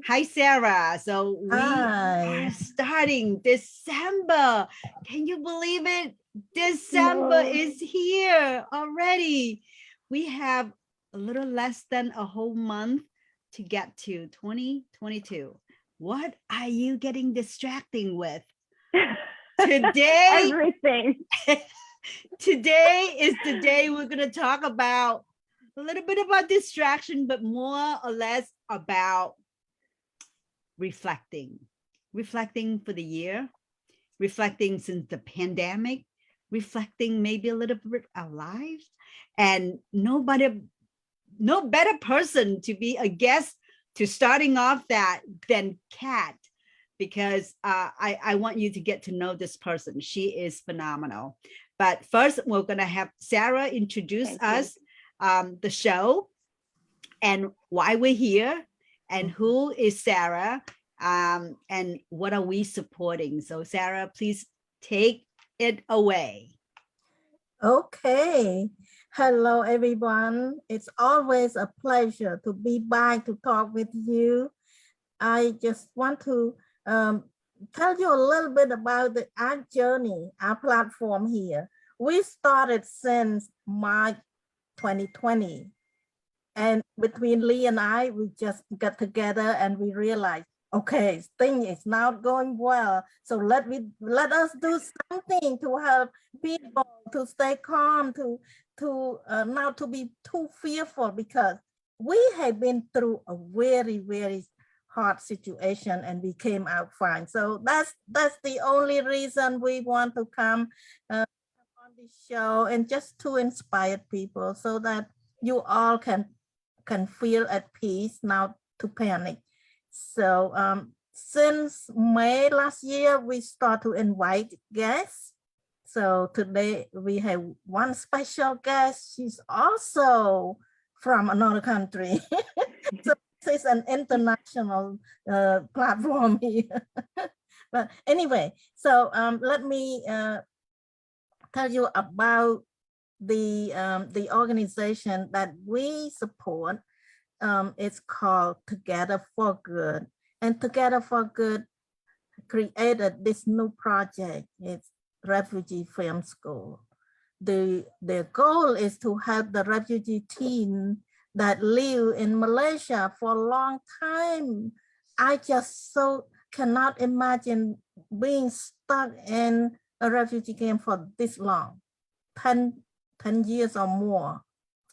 Hi, Sarah. So we are Hi. starting December. Can you believe it? December No. is here already. We have a little less than a whole month to get to 2022. What are you getting distracting with? Today, Everything. today is the day we're going to talk about a little bit about distraction, but more or less about reflecting for the year, reflecting since the pandemic, reflecting maybe a little bit our lives. And no better person to be a guest to starting off that than Kat, because I want you to get to know this person. She is phenomenal. But first, we're going to have Sarah introduce us the show and why we're here and who is Sarah, and what are we supporting. So Sarah, please take it away. Okay. Hello, everyone. It's always a pleasure to be back to talk with you. I just want to tell you a little bit about our journey, our platform here. We started since March 2020. And between Lee and I, we just got together and we realized, okay, thing is not going well. So let us do something to help people to stay calm, to not to be too fearful, because we have been through a very, very hard situation and we came out fine. So that's the only reason we want to come on this show, and just to inspire people so that you all can feel at peace, not to panic. So since May last year, we start to invite guests. So today we have one special guest. She's also from another country. So this is an international platform here. But anyway, so let me tell you about the organization that we support. It's called Together for Good, and Together for Good created this new project. It's Refugee Film School. Their goal is to help the refugee teen that live in Malaysia for a long time. I just so cannot imagine being stuck in a refugee camp for this long, 10 years or more.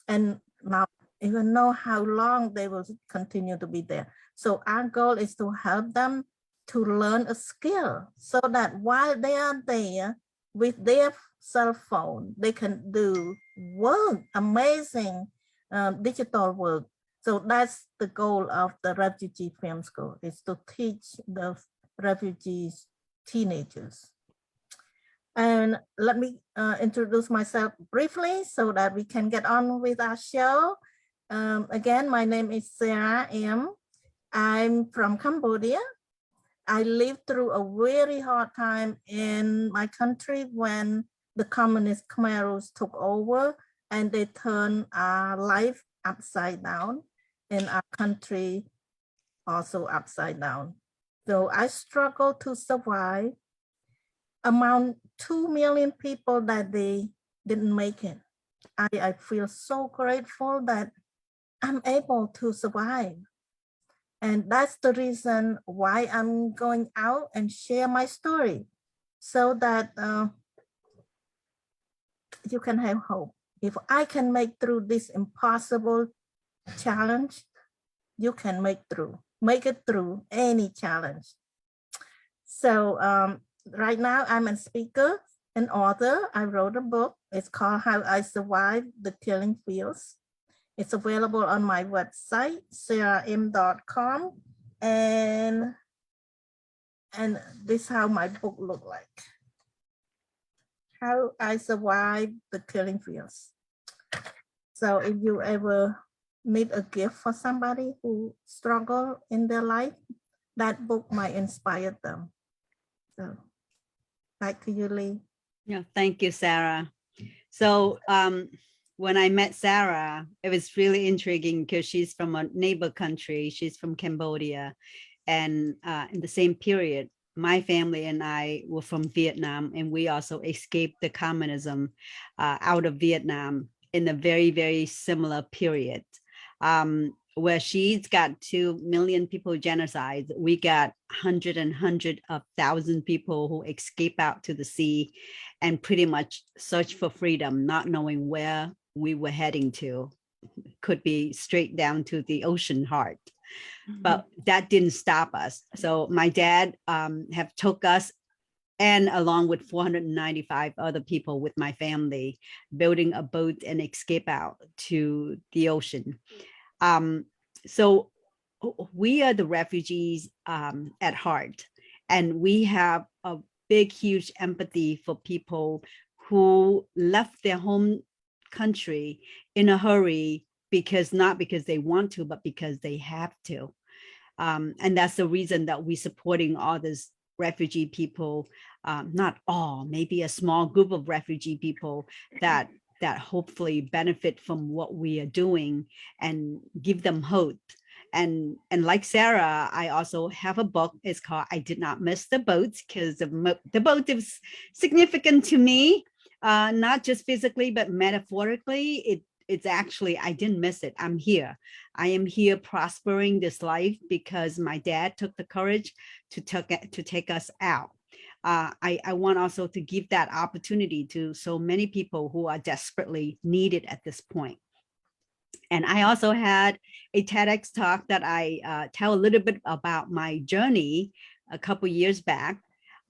And now even know how long they will continue to be there. So our goal is to help them to learn a skill so that while they are there with their cell phone, they can do work, amazing digital work. So that's the goal of the Refugee Film School, is to teach the refugees, teenagers. And let me introduce myself briefly so that we can get on with our show. Again, my name is Sarah M. I'm from Cambodia. I lived through a very hard time in my country when the communist Khmer Rouge took over and they turned our life upside down, and our country also upside down. So I struggled to survive among 2 million people that they didn't make it. I feel so grateful that I'm able to survive. And that's the reason why I'm going out and share my story, so that you can have hope. If I can make through this impossible challenge, you can make it through any challenge. So right now I'm a speaker and author. I wrote a book. It's called How I Survived the Killing Fields. It's available on my website, sarahm.com. And this is how my book looked like. How I Survived the Killing Fields. So if you ever need a gift for somebody who struggle in their life, that book might inspire them. So back to you, Lee. Yeah, thank you, Sarah. So when I met Sarah, it was really intriguing because she's from a neighbor country. She's from Cambodia. And in the same period, my family and I were from Vietnam, and we also escaped the communism out of Vietnam in a very, very similar period. Where she's got 2 million people genocide, we got hundred of thousand people who escape out to the sea and pretty much search for freedom, not knowing where we were heading to. Could be straight down to the ocean heart. But that didn't stop us. So my dad have took us, and along with 495 other people with my family, building a boat and escape out to the ocean. So we are the refugees at heart, and we have a big, huge empathy for people who left their home country in a hurry, because not because they want to, but because they have to. And that's the reason that we're supporting all these refugee people, not all, maybe a small group of refugee people that hopefully benefit from what we are doing and give them hope. And like Sarah, I also have a book. It's called I Did Not Miss the Boat, because the boat is significant to me, not just physically, but metaphorically. It's actually, I didn't miss it. I'm here. I am here prospering this life because my dad took the courage to take us out. I want also to give that opportunity to so many people who are desperately needed at this point. And I also had a TEDx talk that I tell a little bit about my journey a couple years back.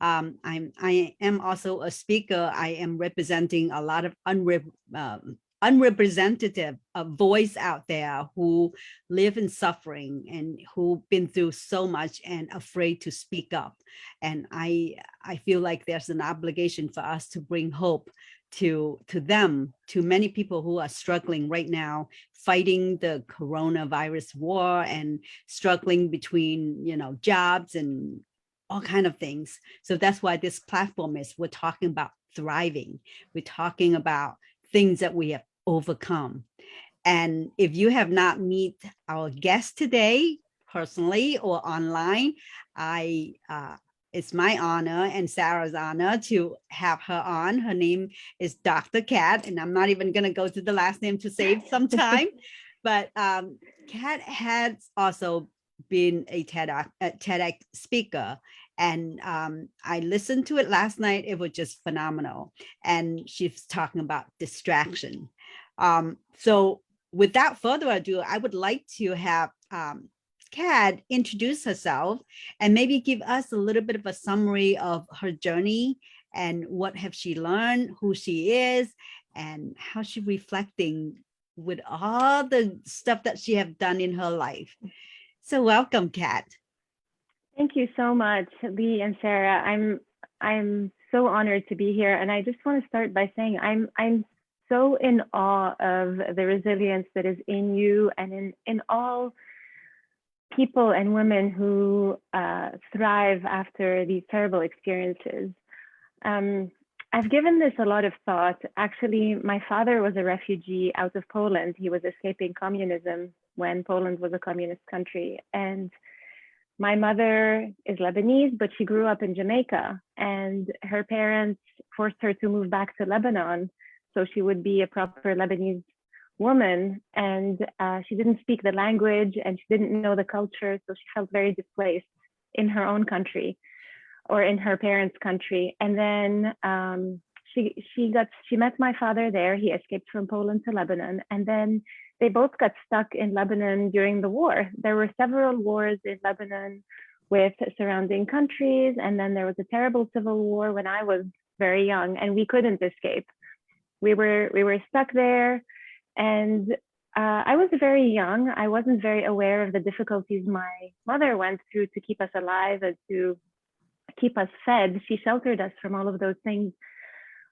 I am also a speaker. I am representing a lot of unrepresentative voice out there who live in suffering and who've been through so much and afraid to speak up. And I feel like there's an obligation for us to bring hope to them, to many people who are struggling right now, fighting the coronavirus war and struggling between, jobs and all kind of things. So that's why this platform is, we're talking about thriving. We're talking about things that we have overcome. And if you have not met our guest today, personally or online, it's my honor and Sarah's honor to have her on. Her name is Dr. Kat, and I'm not even going to go to the last name to save some time. But Kat has also been a TEDx speaker. And I listened to it last night. It was just phenomenal. And she's talking about distraction. So without further ado, I would like to have Kat introduce herself and maybe give us a little bit of a summary of her journey and what have she learned, who she is, and how she's reflecting with all the stuff that she have done in her life. So welcome, Kat. Thank you so much, Lee and Sarah. I'm so honored to be here, and I just want to start by saying I'm so in awe of the resilience that is in you and in all people and women who thrive after these terrible experiences. I've given this a lot of thought. Actually, my father was a refugee out of Poland. He was escaping communism when Poland was a communist country. And my mother is Lebanese, but she grew up in Jamaica, and her parents forced her to move back to Lebanon so she would be a proper Lebanese woman. And she didn't speak the language and she didn't know the culture, so she felt very displaced in her own country or in her parents' country. And then she met my father there. He escaped from Poland to Lebanon, and then they both got stuck in Lebanon during the war. There were several wars in Lebanon with surrounding countries, and then there was a terrible civil war when I was very young, and we couldn't escape. We were stuck there, and I was very young. I wasn't very aware of the difficulties my mother went through to keep us alive and to keep us fed. She sheltered us from all of those things.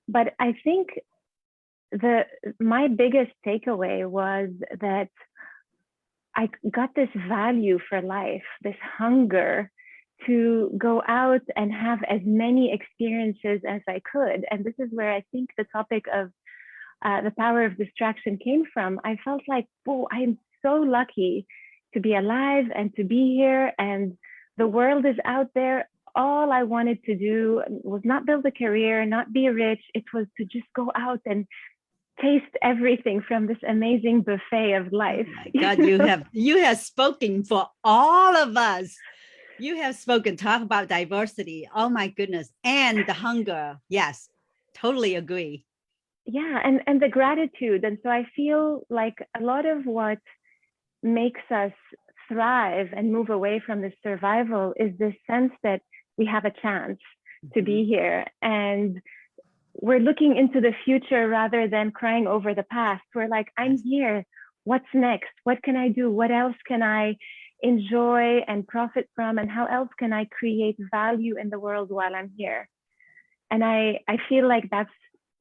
But I think my biggest takeaway was that I got this value for life, this hunger to go out and have as many experiences as I could. And this is where I think the topic of the power of distraction came from, I felt like, oh, I'm so lucky to be alive and to be here, and the world is out there. All I wanted to do was not build a career, not be rich. It was to just go out and taste everything from this amazing buffet of life. Oh my God, you have spoken for all of us. You have spoken, talk about diversity. Oh my goodness. And the hunger. Yes, totally agree. Yeah, and the gratitude. And so I feel like a lot of what makes us thrive and move away from this survival is this sense that we have a chance to be here, and we're looking into the future rather than crying over the past. We're like, I'm here. What's next? What can I do? What else can I enjoy and profit from? And how else can I create value in the world while I'm here? And I feel like that's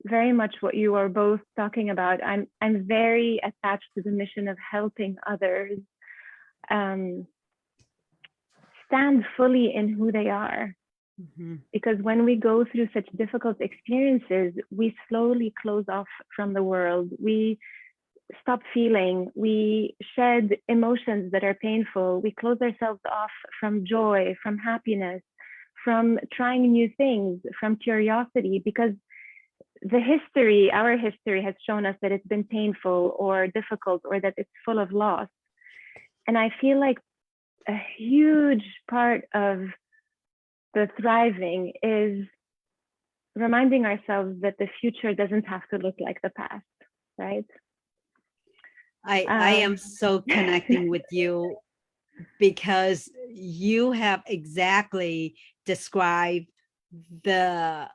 very much what you are both talking about. I'm very attached to the mission of helping others stand fully in who they are. Because when we go through such difficult experiences, we slowly close off from the world. We stop feeling, we shed emotions that are painful. We close ourselves off from joy, from happiness, from trying new things, from curiosity, because our history has shown us that it's been painful or difficult, or that it's full of loss. And I feel like a huge part of the thriving is reminding ourselves that the future doesn't have to look like the past, right? I am so connecting with you, because you have exactly described the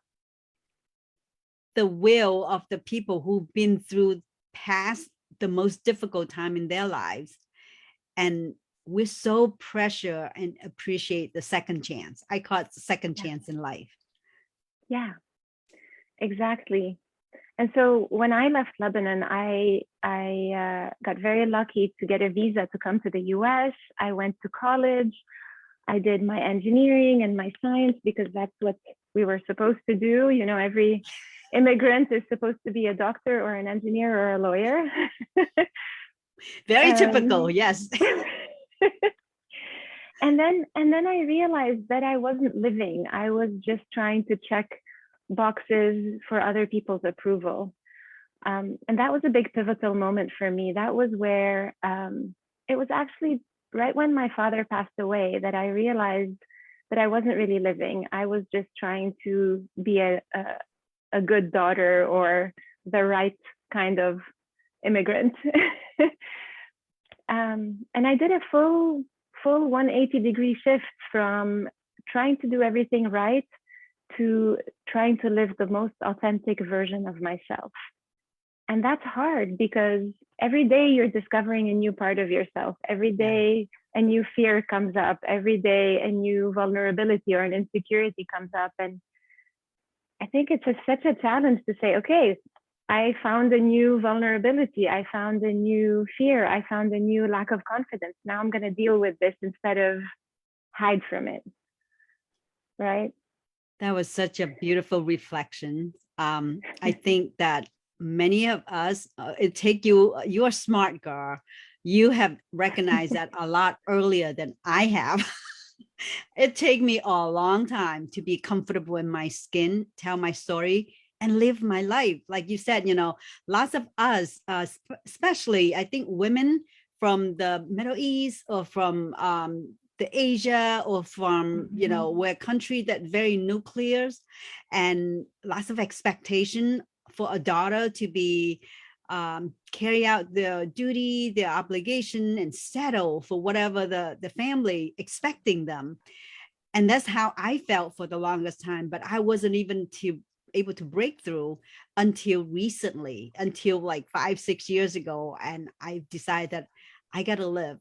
will of the people who've been through past the most difficult time in their lives. And we're so pressure and appreciate the second chance. I call it the second chance in life. Yeah, exactly. And so when I left Lebanon, I got very lucky to get a visa to come to the US. I went to college. I did my engineering and my science because that's what we were supposed to do. You know, every immigrant is supposed to be a doctor or an engineer or a lawyer. Very typical, yes. And then I realized that I wasn't living. I was just trying to check boxes for other people's approval. And that was a big pivotal moment for me. That was where it was actually right when my father passed away that I realized that I wasn't really living. I was just trying to be a good daughter or the right kind of immigrant. And I did a full 180-degree shift from trying to do everything right to trying to live the most authentic version of myself. And that's hard because every day you're discovering a new part of yourself. Every day a new fear comes up. Every day a new vulnerability or an insecurity comes up. And I think it's such a challenge to say, okay, I found a new vulnerability. I found a new fear. I found a new lack of confidence. Now I'm going to deal with this instead of hide from it. Right? That was such a beautiful reflection. I think that many of us, you're a smart girl. You have recognized that a lot earlier than I have. It took me a long time to be comfortable in my skin, tell my story, and live my life. Like you said, lots of us, especially I think women from the Middle East or from the Asia or from, where country that very nuclear and lots of expectation for a daughter to be carry out their duty, their obligation, and settle for whatever the family expecting them. And that's how I felt for the longest time, but I wasn't even able to break through until recently, until like 5-6 years ago. And I decided that I got to live.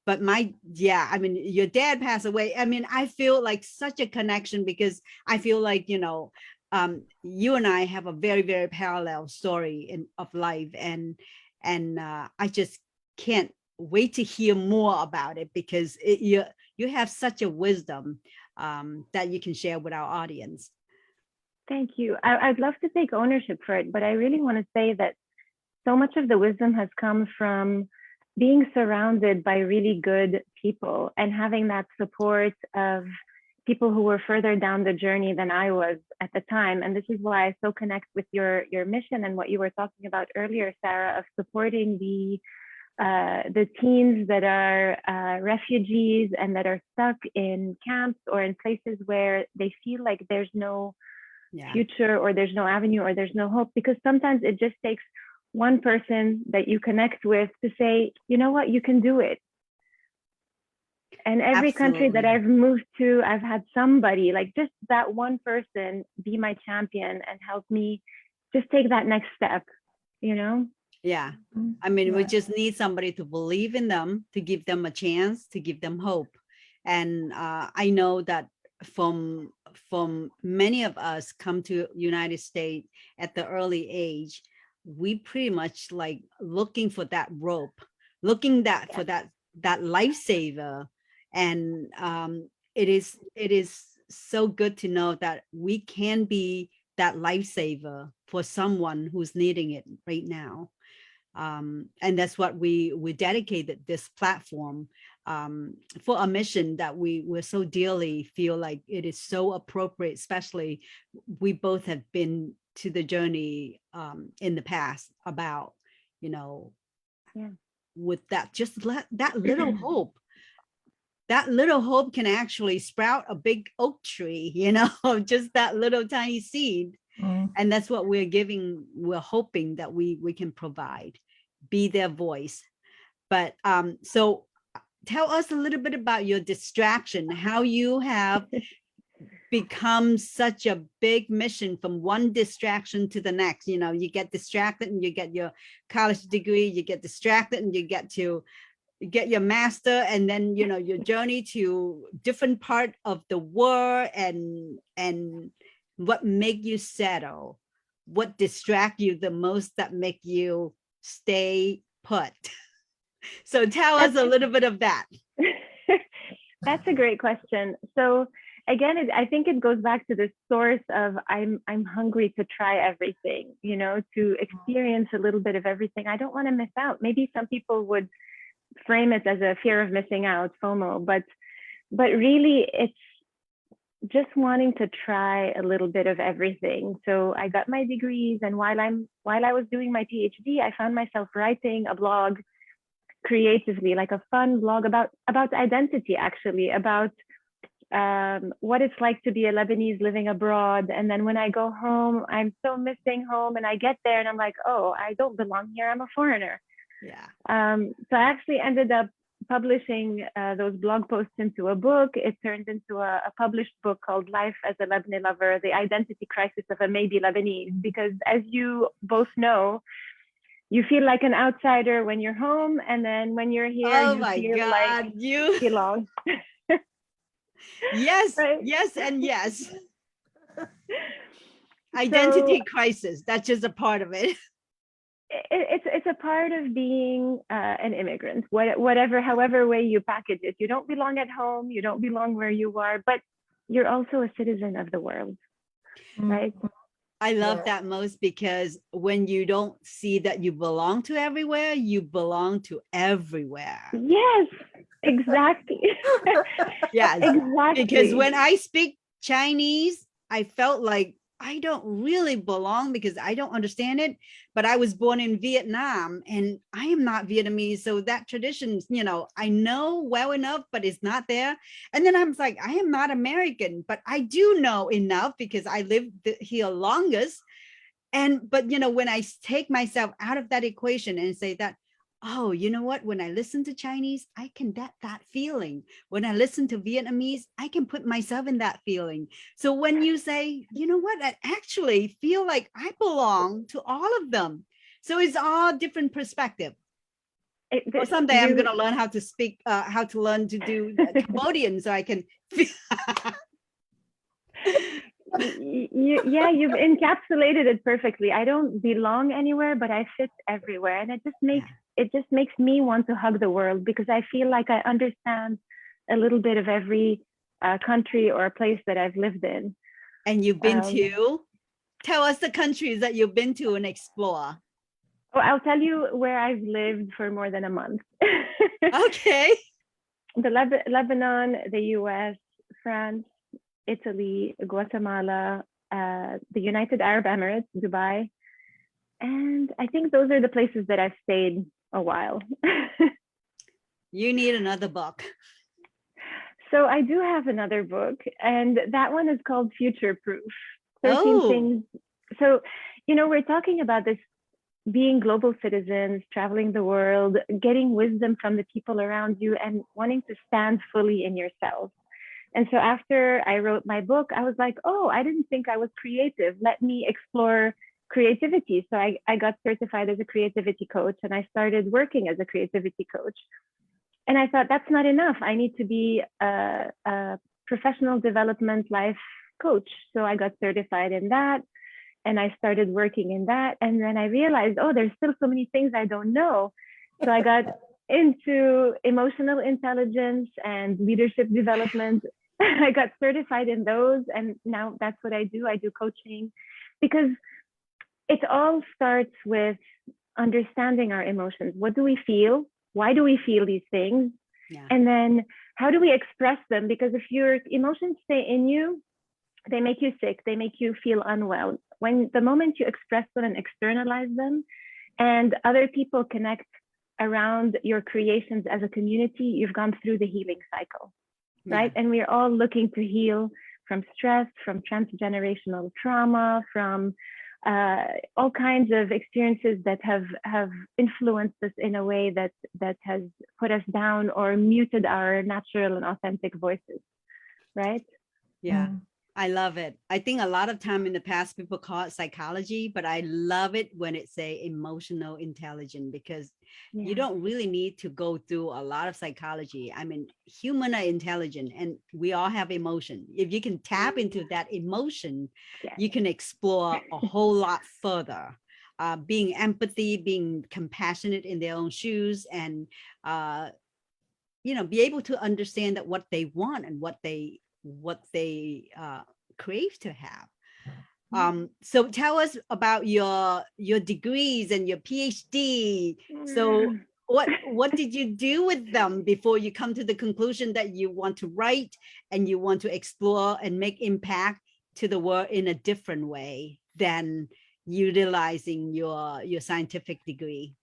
But your dad passed away. I mean, I feel like such a connection because I feel like, you and I have a very, very parallel story of life. And I just can't wait to hear more about it because you have such a wisdom that you can share with our audience. Thank you. I'd love to take ownership for it, but I really want to say that so much of the wisdom has come from being surrounded by really good people and having that support of people who were further down the journey than I was at the time. And this is why I so connect with your mission and what you were talking about earlier, Sarah, of supporting the teens that are refugees and that are stuck in camps or in places where they feel like there's no future or there's no avenue or there's no hope, because sometimes it just takes one person that you connect with to say, you know what, you can do it. And every country that I've moved to, I've had somebody, like just that one person, be my champion and help me just take that next step, you know? Yeah. I mean, we just need somebody to believe in them, to give them a chance, to give them hope. And I know that from many of us come to United States at the early age, we pretty much like looking for that rope, looking for that lifesaver. And it is so good to know that we can be that lifesaver for someone who's needing it right now. And that's what we dedicated this platform for a mission that we so dearly feel like it is so appropriate, especially we both have been to the journey in the past about, you know, with that, just that little hope. That little hope can actually sprout a big oak tree, you know, just that little tiny seed. And that's what we're hoping that we can provide, be their voice. But so tell us a little bit about your distraction, how you have become such a big mission from one distraction to the next. You know, you get distracted and you get your college degree, you get distracted and you get your master, and then, you know, your journey to different part of the world, and what make you settle, what distract you the most, that make you stay put. So tell us a little bit of that. That's a great question. So again, I think it goes back to this source of I'm hungry to try everything, you know, to experience a little bit of everything. I don't want to miss out. Maybe some people would frame it as a fear of missing out, FOMO, but really it's just wanting to try a little bit of everything. So I got my degrees, and while I was doing my PhD, I found myself writing a blog creatively, like a fun blog about identity, actually, about what it's like to be a Lebanese living abroad. And then when I go home, I'm so missing home, and I get there and I'm like, oh, I don't belong here, I'm a foreigner. So I actually ended up publishing those blog posts into a book. It turned into a published book called Life as a Lebanese Lover, The Identity Crisis of a Maybe Lebanese. Because as you both know, you feel like an outsider when you're home, and then when you're here, you feel like you belong. Yes, right? Yes, and yes. Identity crisis, that's just a part of it. It's a part of being an immigrant, however way you package it. You don't belong at home, you don't belong where you are, but you're also a citizen of the world, right? I love that most, because when you don't see that you belong to everywhere, you belong to everywhere. Yes, exactly. Yes, exactly. Because when I speak Chinese, I felt like I don't really belong because I don't understand it. But I was born in Vietnam and I am not Vietnamese. So that tradition, you know, I know well enough, but it's not there. And then I was like, I am not American, but I do know enough because I lived here longest. But, you know, when I take myself out of that equation and say that, oh, you know what? When I listen to Chinese, I can get that feeling. When I listen to Vietnamese, I can put myself in that feeling. So when you say, you know what, I actually feel like I belong to all of them. So it's all different perspective. Or someday I'm going to learn how to speak, how to learn to do Cambodian so I can. You've encapsulated it perfectly. I don't belong anywhere, but I fit everywhere. And it just makes me want to hug the world, because I feel like I understand a little bit of every country or place that I've lived in. And you've been to? Tell us the countries that you've been to and explore. Oh, I'll tell you where I've lived for more than a month. Okay. Lebanon, the US, France, Italy, Guatemala, the United Arab Emirates, Dubai. And I think those are the places that I've stayed a while. You need another book. So I do have another book, and that one is called Future Proof. 13 things. So, we're talking about this being global citizens, traveling the world, getting wisdom from the people around you, and wanting to stand fully in yourself. And so after I wrote my book, I was like, oh, I didn't think I was creative. Let me explore creativity. So I got certified as a creativity coach, and I started working as a creativity coach. And I thought that's not enough. I need to be a professional development life coach. So I got certified in that, and I started working in that. And then I realized, oh, there's still so many things I don't know. So I got into emotional intelligence and leadership development. I got certified in those. And now that's what I do. I do coaching, because it all starts with understanding our emotions. What do we feel? Why do we feel these things? Yeah. And then how do we express them? Because if your emotions stay in you, they make you sick. They make you feel unwell. When the moment you express them and externalize them, and other people connect around your creations as a community, you've gone through the healing cycle, right? And we're all looking to heal from stress, from transgenerational trauma, from all kinds of experiences that have influenced us in a way that has put us down or muted our natural and authentic voices, right? Yeah. I love it. I think a lot of time in the past, people call it psychology, but I love it when it's say emotional intelligence, because you don't really need to go through a lot of psychology. I mean, humans are intelligent and we all have emotion. If you can tap into that emotion, you can explore a whole lot further. Being empathy, being compassionate in their own shoes, and be able to understand that what they want and what they crave to have. So tell us about your degrees and your PhD. So what did you do with them before you come to the conclusion that you want to write and you want to explore and make impact to the world in a different way than utilizing your scientific degree?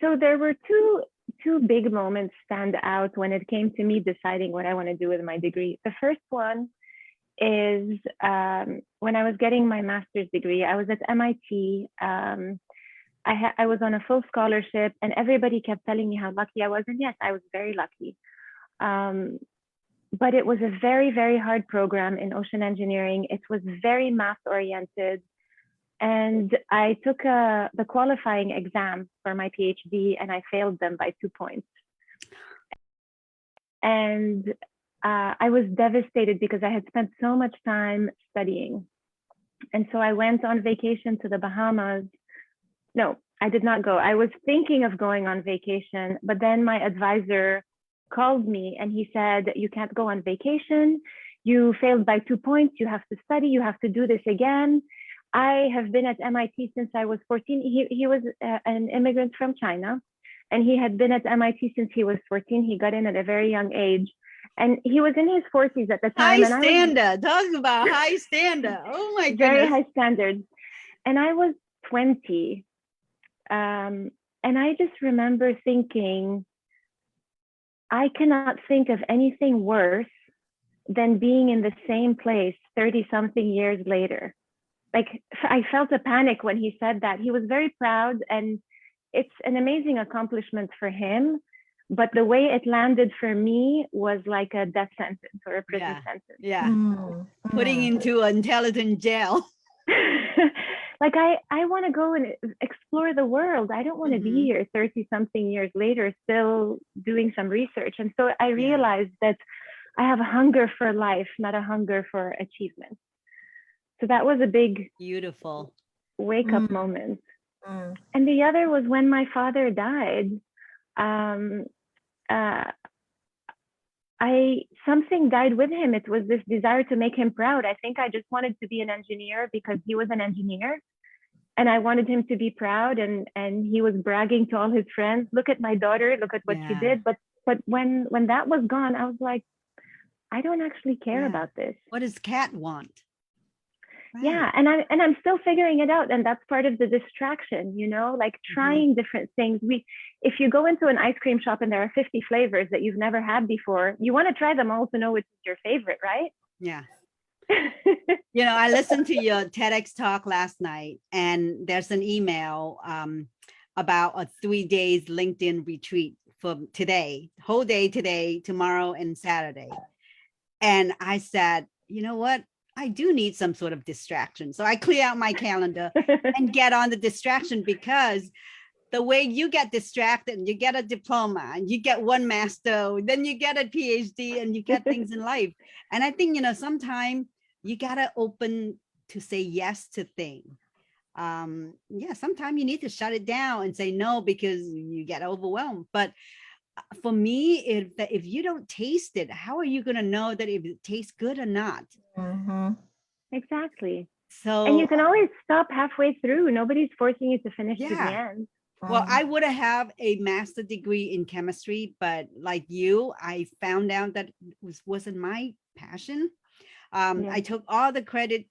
So there were two big moments stand out when it came to me deciding what I want to do with my degree. The first one is when I was getting my master's degree. I was at MIT. I was on a full scholarship, and everybody kept telling me how lucky I was. And yes, I was very lucky. But it was a very, very hard program in ocean engineering. It was very math oriented. And I took the qualifying exam for my PhD, and I failed them by 2 points. And I was devastated because I had spent so much time studying. And so I went on vacation to the Bahamas. No, I did not go. I was thinking of going on vacation, but then my advisor called me and he said, you can't go on vacation. You failed by 2 points. You have to study. You have to do this again. I have been at MIT since I was 14. He was an immigrant from China, and he had been at MIT since he was 14. He got in at a very young age, and he was in his 40s at the time. High standard. Talking about high standard. Oh my goodness. Very high standards. And I was 20. And I just remember thinking, I cannot think of anything worse than being in the same place 30-something years later. Like, I felt a panic when he said that. He was very proud, and it's an amazing accomplishment for him. But the way it landed for me was like a death sentence or a prison sentence. Yeah. Putting into an intelligent jail. Like, I want to go and explore the world. I don't want to be here 30-something years later still doing some research. And so I realized that I have a hunger for life, not a hunger for achievement. So that was a big, beautiful wake up moment. And the other was when my father died. Something died with him. It was this desire to make him proud. I think I just wanted to be an engineer because he was an engineer. and I wanted him to be proud, and he was bragging to all his friends, look at my daughter, look at what she Yeah. did. But when that was gone, I was like, I don't actually care Yeah. about this. What does Kat want? Right. Yeah, and I'm still figuring it out, and that's part of the distraction, you know, like trying different things. If you go into an ice cream shop and there are 50 flavors that you've never had before, you want to try them all to know which is your favorite, right? Yeah. You know, I listened to your TEDx talk last night, and there's an email about a 3 days LinkedIn retreat for today, whole day today, tomorrow, and Saturday. And I said, you know what? I do need some sort of distraction. So I clear out my calendar and get on the distraction, because the way you get distracted and you get a diploma and you get one master, then you get a PhD and you get things in life. And I think, you know, sometimes you got to open to say yes to things. Yeah, sometimes you need to shut it down and say no because you get overwhelmed. But for me, if you don't taste it, how are you going to know that if it tastes good or not? Exactly. So, and you can always stop halfway through. Nobody's forcing you to finish to the end. Well, I would have a master's degree in chemistry, but like you, I found out that it wasn't my passion. I took all the credit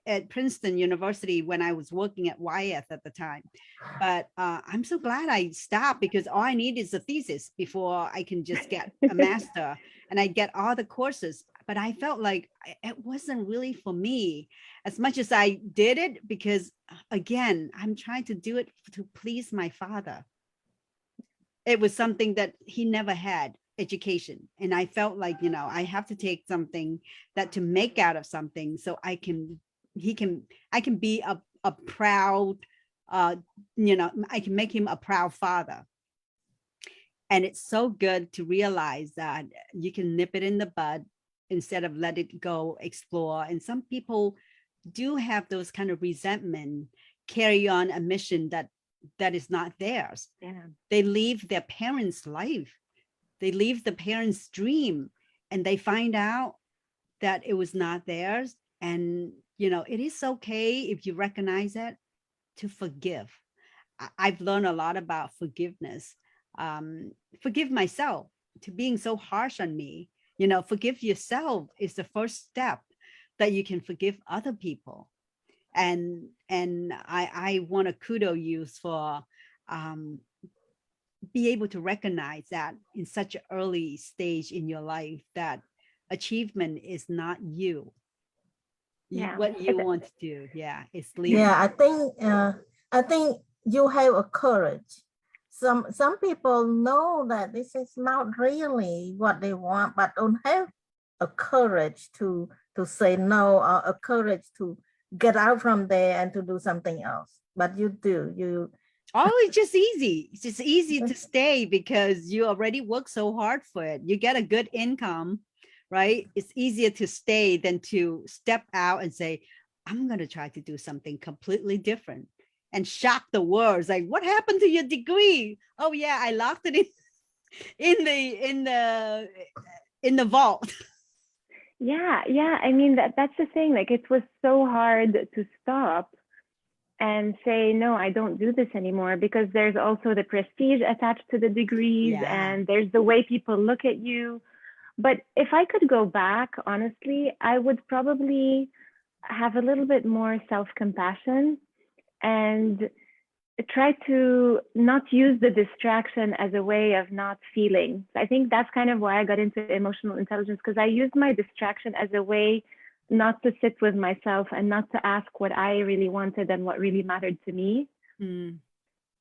at Princeton University when I was working at Wyeth at the time. But I'm so glad I stopped, because all I need is a thesis before I can just get a master, and I get all the courses. But I felt like it wasn't really for me as much as I did it, because again, I'm trying to do it to please my father. It was something that he never had, education. And I felt like, you know, I have to take something that to make out of something so I can be a proud, you know, I can make him a proud father. And it's so good to realize that you can nip it in the bud instead of let it go, explore. And some people do have those kind of resentment, carry on a mission that is not theirs. Yeah. They leave their parents' life. They leave the parents' dream, and they find out that it was not theirs. And, you know, it is okay if you recognize that, to forgive. I've learned a lot about forgiveness. Forgive myself to being so harsh on me. You know, forgive yourself is the first step that you can forgive other people. And I want to kudos you for be able to recognize that in such an early stage in your life, that achievement is not you. What you want to do, it's leading. Yeah, I think you have a courage. Some people know that this is not really what they want, but don't have a courage to say no, or a courage to get out from there and to do something else. But you do. It's just easy. It's just easy to stay because you already work so hard for it. You get a good income, right? It's easier to stay than to step out and say, I'm going to try to do something completely different and shock the world. It's like, what happened to your degree? Oh yeah, I locked it in the vault. Yeah. I mean, that's the thing. Like, it was so hard to stop and say, no, I don't do this anymore, because there's also the prestige attached to the degrees, and there's the way people look at you. But if I could go back, honestly, I would probably have a little bit more self-compassion and try to not use the distraction as a way of not feeling. I think that's kind of why I got into emotional intelligence, because I used my distraction as a way not to sit with myself and not to ask what I really wanted and what really mattered to me. And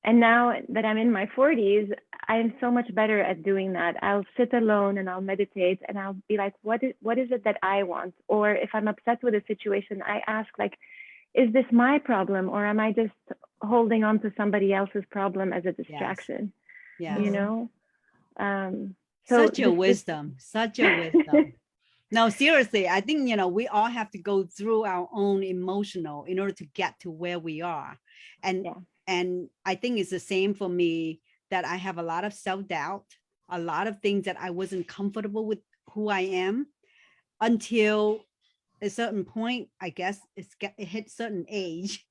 now that I'm in my 40s, I'm so much better at doing that. I'll sit alone and I'll meditate and I'll be like, what is it that I want? Or if I'm upset with a situation, I ask, like, is this my problem, or am I just holding on to somebody else's problem as a distraction? You know? Such a wisdom. No, seriously, I think, you know, we all have to go through our own emotional in order to get to where we are. And I think it's the same for me, that I have a lot of self-doubt, a lot of things that I wasn't comfortable with who I am until a certain point, I guess it hit certain age.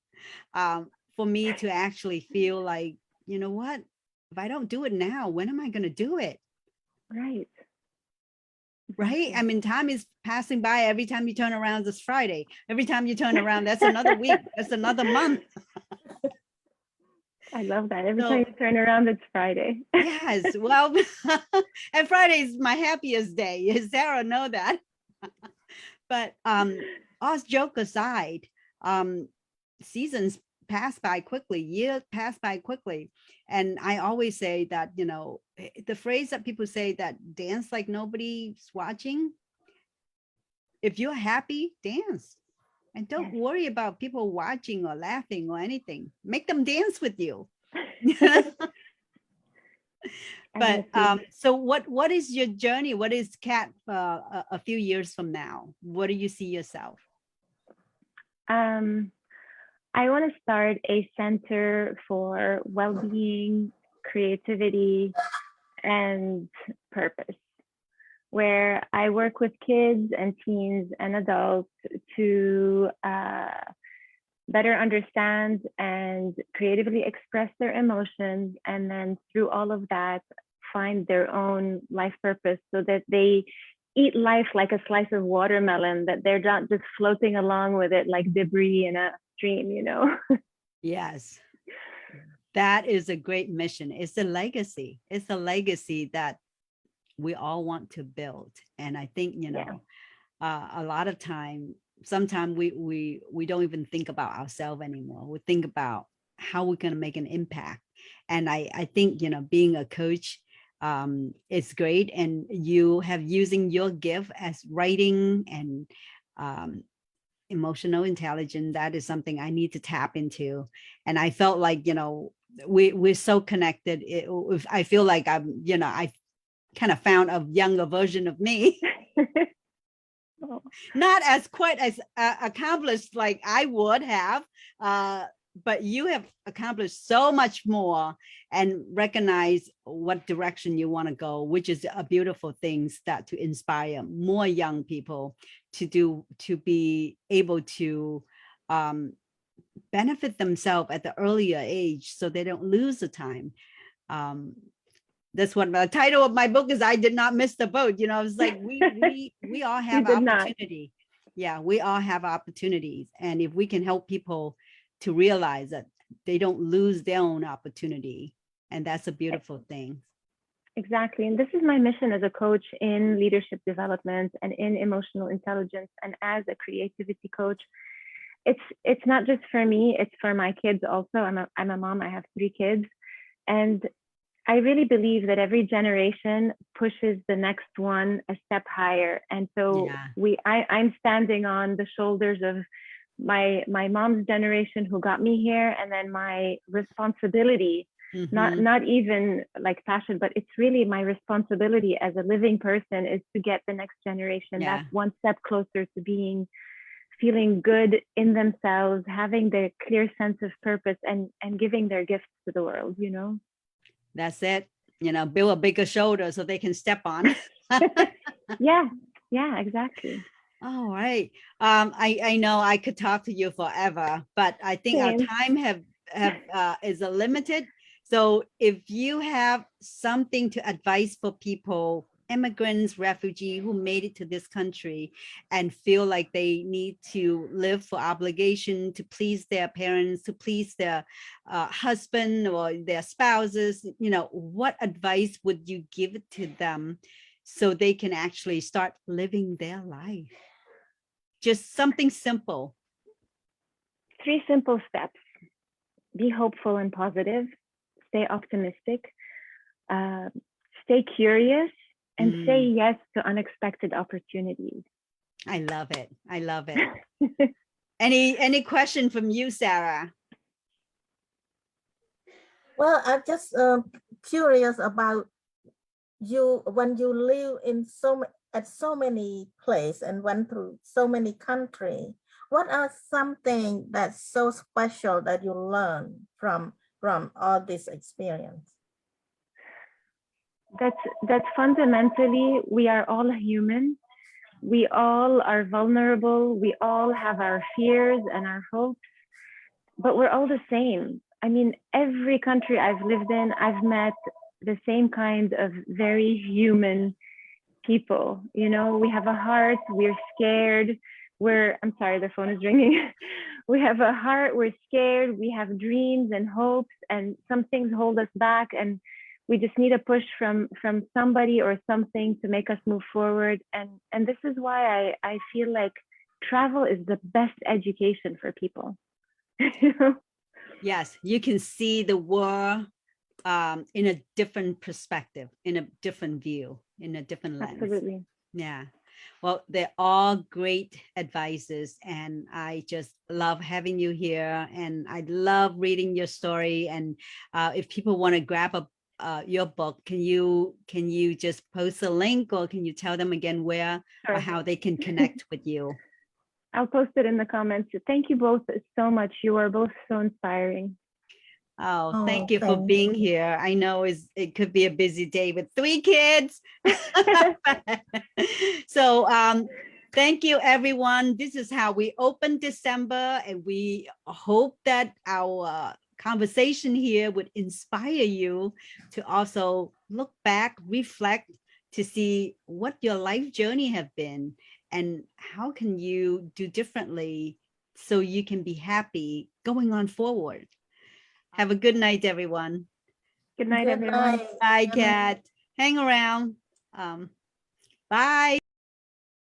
for me to actually feel like, you know what, if I don't do it now, when am I going to do it? Right. Right. I mean, time is passing by. Every time you turn around, it's Friday. Every time you turn around, that's another week. That's another month. I love that. Every So, time you turn around, it's Friday. yes. Well, and Friday is my happiest day. Sarah know that. But us joke aside, seasons pass by quickly, years pass by quickly. And I always say that, you know, the phrase that people say that dance like nobody's watching. If you're happy, dance. And don't Yes. worry about people watching or laughing or anything. Make them dance with you. But so what is your journey? What is Kat a few years from now? What do you see yourself? I want to start a center for well-being, creativity, and purpose, where I work with kids and teens and adults to better understand and creatively express their emotions, and then through all of that, find their own life purpose so that they eat life like a slice of watermelon, that they're not just floating along with it like debris in a stream, you know? Yes. That is a great mission. It's a legacy. It's a legacy that we all want to build. And I think, you know, a lot of time, sometimes we don't even think about ourselves anymore. We think about how we're going to make an impact. And I think, you know, being a coach is great. And you have using your gift as writing and emotional intelligence. That is something I need to tap into. And I felt like, you know, we're so connected. I feel like I'm, you know, I kind of found a younger version of me. Not as quite as accomplished like I would have, but you have accomplished so much more and recognize what direction you want to go, which is a beautiful thing that to inspire more young people to be able to benefit themselves at the earlier age so they don't lose the time. That's what the title of my book is. I did not miss the boat. You know, it's like we all have opportunity. Yeah, we all have opportunities. And if we can help people to realize that they don't lose their own opportunity, and that's a beautiful thing. Exactly. And this is my mission as a coach in leadership development and in emotional intelligence and as a creativity coach. It's not just for me, it's for my kids also. I'm a mom, I have 3 kids. And I really believe that every generation pushes the next one a step higher. And so I'm standing on the shoulders of my mom's generation who got me here, and then my responsibility, not even like passion, but it's really my responsibility as a living person is to get the next generation that's one step closer to feeling good in themselves, having their clear sense of purpose and giving their gifts to the world, you know? That's it. You know, build a bigger shoulder so they can step on. Yeah, exactly. All right. I know I could talk to you forever, but I think our time is limited. So if you have something to advise for people, immigrants, refugees who made it to this country and feel like they need to live for obligation to please their parents, to please their husband or their spouses, you know, what advice would you give to them so they can actually start living their life? Just something simple. 3 simple steps. Be hopeful and positive. Stay optimistic. Stay curious. And say yes to unexpected opportunities. I love it. I love it. Any question from you, Sarah? Well, I'm just curious about you when you live in so many places and went through so many countries. What are something that's so special that you learn from all this experience? That's fundamentally, we are all human. We all are vulnerable. We all have our fears and our hopes. but we're all the same. I mean, every country I've lived in, I've met the same kind of very human people. You know, we have a heart, we're scared, I'm sorry, the phone is ringing. We have a heart, we're scared, we have dreams and hopes, and some things hold us back, and we just need a push from somebody or something to make us move forward. And this is why I feel like travel is the best education for people. You know? Yes, you can see the world in a different perspective, in a different view, in a different lens. Absolutely. Yeah. Well, they're all great advices, and I just love having you here, and I love reading your story. And if people want to grab your book, can you just post a link, or can you tell them again where or Sure. how they can connect with you? I'll post it in the comments. Thank you both so much. You are both so inspiring. Oh, thank you for being here. I know it could be a busy day with 3 kids. So thank you, everyone. This is how we open December, and we hope that our conversation here would inspire you to also look back, reflect, to see what your life journey have been and how can you do differently so you can be happy going on forward. Have a good night, everyone. Good night, Good everyone. night. Bye, Good night. Kat. Hang around. Bye.